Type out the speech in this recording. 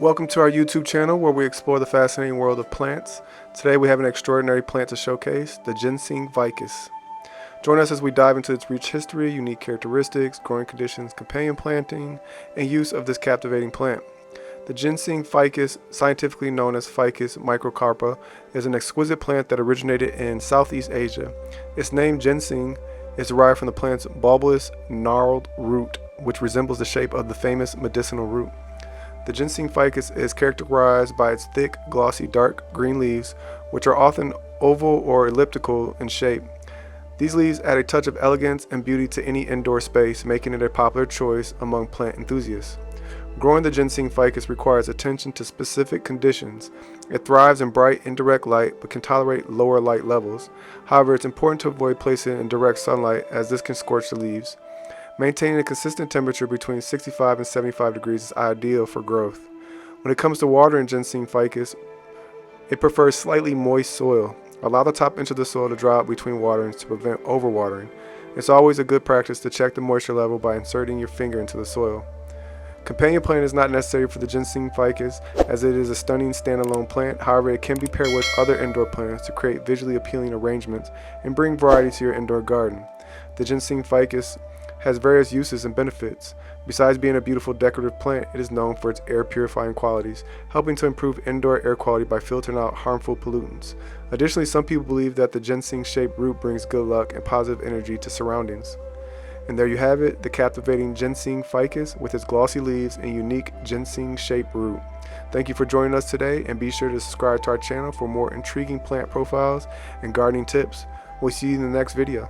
Welcome to our YouTube channel where we explore the fascinating world of plants. Today we have an extraordinary plant to showcase, the Ginseng ficus. Join us as we dive into its rich history, unique characteristics, growing conditions, companion planting, and use of this captivating plant. The Ginseng ficus, scientifically known as Ficus microcarpa, is an exquisite plant that originated in Southeast Asia. Its name ginseng is derived from the plant's bulbous, gnarled root, which resembles the shape of the famous medicinal root. The ginseng ficus is characterized by its thick, glossy, dark green leaves, which are often oval or elliptical in shape. These leaves add a touch of elegance and beauty to any indoor space, making it a popular choice among plant enthusiasts. Growing the ginseng ficus requires attention to specific conditions. It thrives in bright, indirect light, but can tolerate lower light levels. However, it's important to avoid placing it in direct sunlight, as this can scorch the leaves. Maintaining a consistent temperature between 65 and 75 degrees is ideal for growth. When it comes to watering ginseng ficus, it prefers slightly moist soil. Allow the top inch of the soil to dry out between waterings to prevent overwatering. It's always a good practice to check the moisture level by inserting your finger into the soil. Companion planting is not necessary for the ginseng ficus, as it is a stunning standalone plant. However, it can be paired with other indoor plants to create visually appealing arrangements and bring variety to your indoor garden. The ginseng ficus has various uses and benefits. Besides being a beautiful decorative plant, it is known for its air purifying qualities, helping to improve indoor air quality by filtering out harmful pollutants. Additionally, some people believe that the ginseng-shaped root brings good luck and positive energy to surroundings. And there you have it, the captivating ginseng ficus with its glossy leaves and unique ginseng-shaped root. Thank you for joining us today, and be sure to subscribe to our channel for more intriguing plant profiles and gardening tips. We'll see you in the next video.